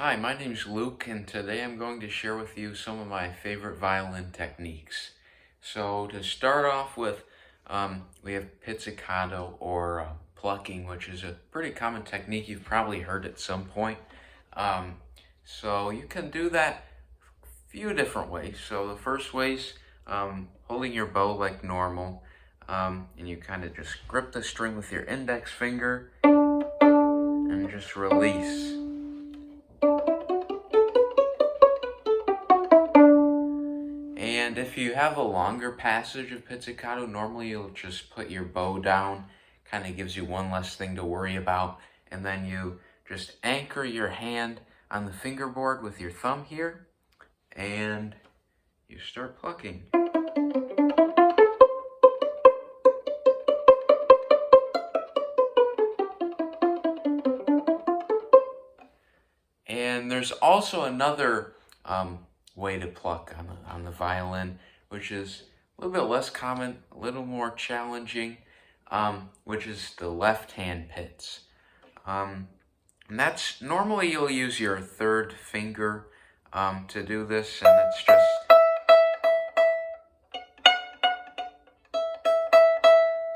Hi, my name's Luke, and today I'm going to share with you some of my favorite violin techniques. So to start off with, we have pizzicato or plucking, which is a pretty common technique you've probably heard at some point. Um, so you can do that a few different ways. So the first way's holding your bow like normal, and you kind of just grip the string with your index finger and just release. And if you have a longer passage of pizzicato, normally you'll just put your bow down, kind of gives you one less thing to worry about, and then you just anchor your hand on the fingerboard with your thumb here, and you start plucking. And there's also another way to pluck on the violin, which is a little bit less common, a little more challenging, which is the left hand pizz. And that's normally you'll use your third finger to do this, and it's just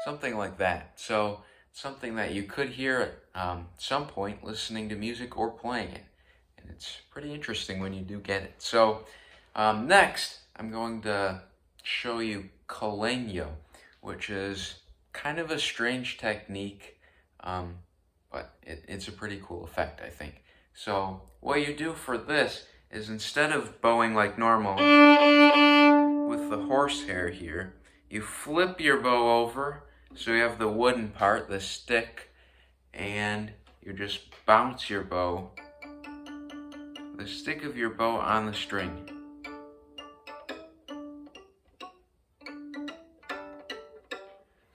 something like that. So something that you could hear at some point listening to music or playing it. And it's pretty interesting when you do get it. So next, I'm going to show you colegno, which is kind of a strange technique, but it's a pretty cool effect, I think. So what you do for this is instead of bowing like normal with the horsehair here, you flip your bow over so you have the wooden part, the stick, and you just bounce your bow, the stick of your bow on the string.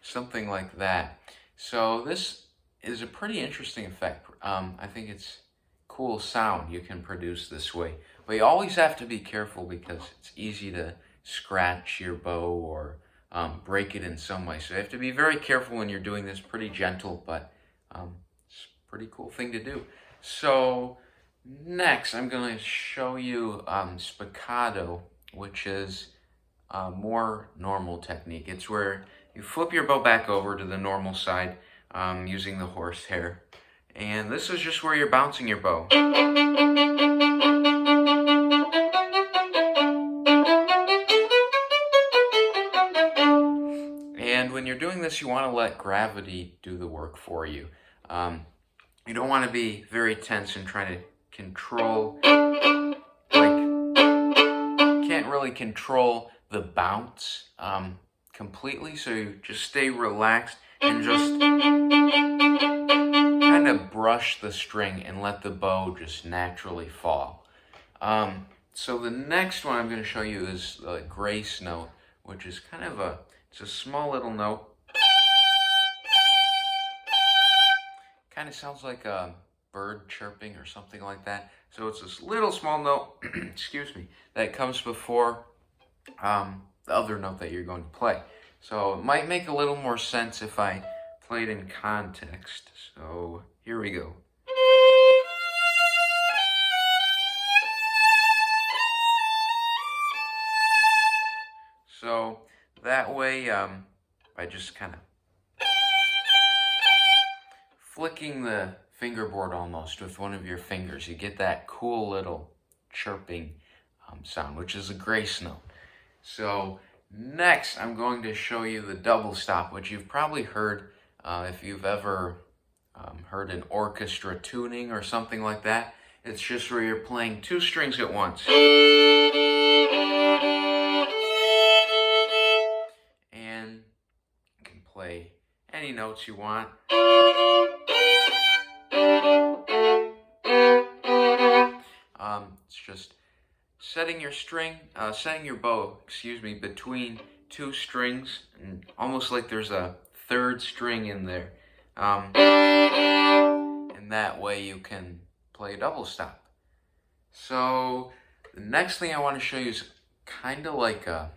Something like that. So this is a pretty interesting effect. I think it's cool sound you can produce this way. But you always have to be careful because it's easy to scratch your bow or break it in some way. So you have to be very careful when you're doing this. Pretty gentle, but it's a pretty cool thing to do. So next, I'm going to show you spiccato, which is a more normal technique. It's where you flip your bow back over to the normal side using the horsehair. And this is just where you're bouncing your bow. And when you're doing this, you want to let gravity do the work for you. You don't want to be very tense and trying to control, can't really control the bounce completely, so you just stay relaxed and just kind of brush the string and let the bow just naturally fall. So the next one I'm going to show you is the grace note, which is kind of it's a small little note. Kind of sounds like a bird chirping or something like that. So it's this little small note, excuse me, that comes before the other note that you're going to play. So it might make a little more sense if I played in context. So here we go. So that way, by just kind of flicking the fingerboard almost with one of your fingers, you get that cool little chirping sound, which is a grace note. So next, I'm going to show you the double stop, which you've probably heard if you've ever heard an orchestra tuning or something like that. It's just where you're playing two strings at once. And you can play any notes you want. It's just setting your bow, between two strings, and almost like there's a third string in there. And that way you can play a double stop. So the next thing I want to show you is kind of like an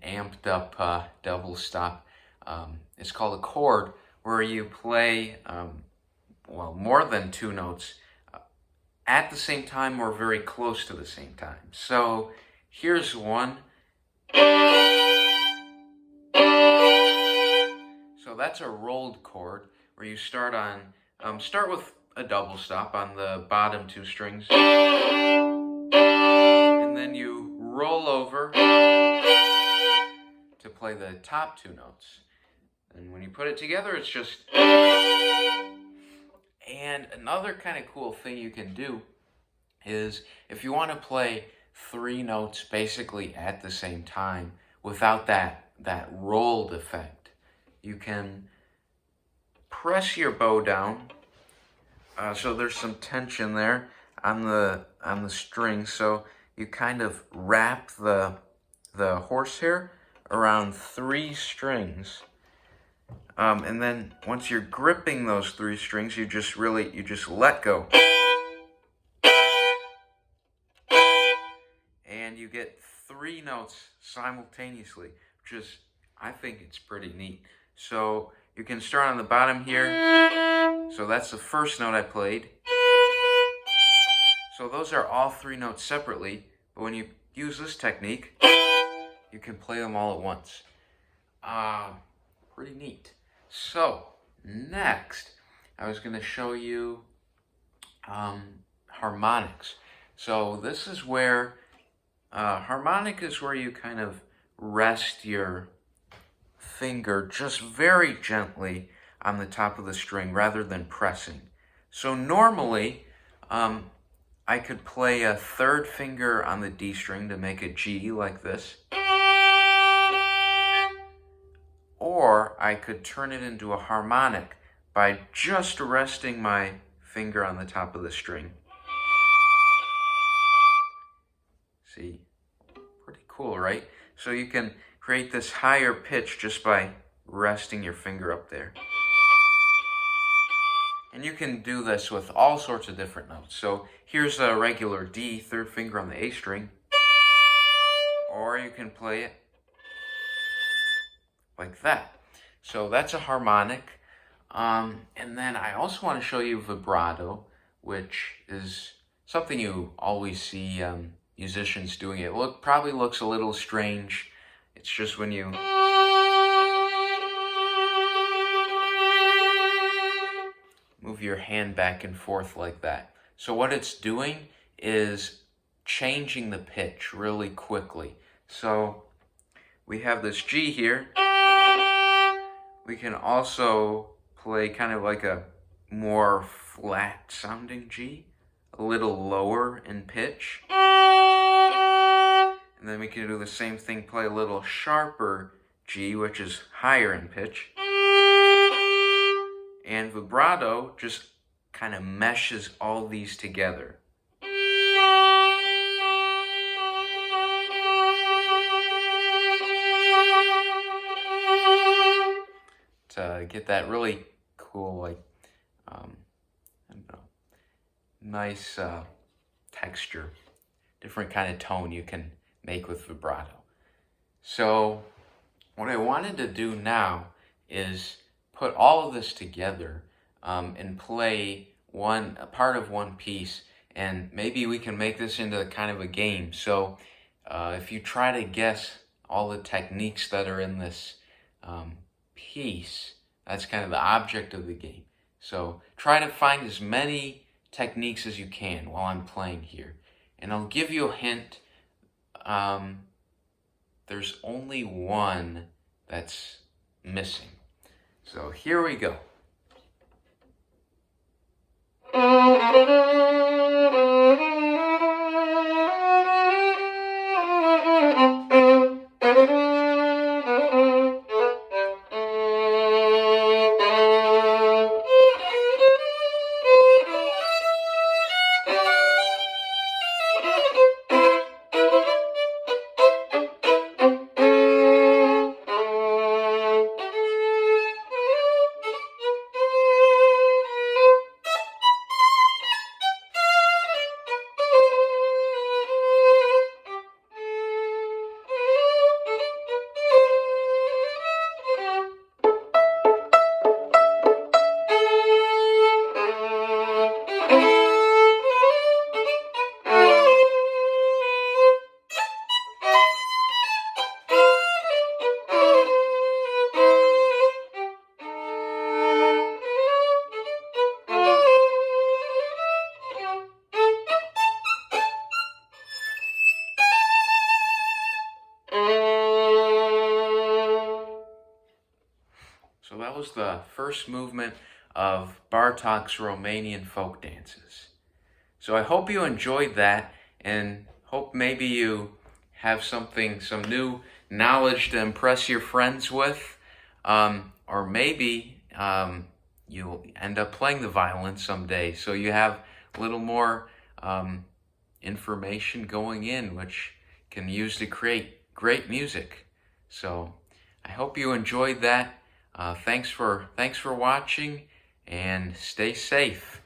amped up double stop. It's called a chord, where you play more than two notes at the same time or very close to the same time. So here's one. So that's a rolled chord where you start on, start with a double stop on the bottom two strings. And then you roll over to play the top two notes. And when you put it together, it's just... And another kind of cool thing you can do is if you want to play three notes basically at the same time without that rolled effect, you can press your bow down. So there's some tension there on the string. So you kind of wrap the horsehair around three strings. And then once you're gripping those three strings, you just let go. And you get three notes simultaneously, which is, I think it's pretty neat. So you can start on the bottom here. So that's the first note I played. So those are all three notes separately, but when you use this technique, you can play them all at once. Pretty neat. So next, I was going to show you harmonics. So this is where harmonic is where you kind of rest your finger just very gently on the top of the string rather than pressing. So normally, I could play a third finger on the D string to make a G like this. Or I could turn it into a harmonic by just resting my finger on the top of the string. See? Pretty cool, right? So you can create this higher pitch just by resting your finger up there. And you can do this with all sorts of different notes. So here's a regular D, third finger on the A string. Or you can play it like that. So that's a harmonic. And then I also want to show you vibrato, which is something you always see musicians doing. It probably looks a little strange. It's just when you move your hand back and forth like that. So what it's doing is changing the pitch really quickly. So we have this G here. We can also play kind of like a more flat sounding G, a little lower in pitch. And then we can do the same thing, play a little sharper G, which is higher in pitch. And vibrato just kind of meshes all these together. To get that really cool, like, I don't know, nice texture, different kind of tone you can make with vibrato. So what I wanted to do now is put all of this together and play a part of one piece, and maybe we can make this into kind of a game. So if you try to guess all the techniques that are in this piece, that's kind of the object of the game. So try to find as many techniques as you can while I'm playing here. And I'll give you a hint. There's only one that's missing. So here we go. that was the first movement of Bartok's Romanian folk dances. So I hope you enjoyed that, and hope maybe you have some new knowledge to impress your friends with, or maybe you'll end up playing the violin someday, so you have a little more information going in, which can use to create great music. So I hope you enjoyed that. Thanks for watching, and stay safe.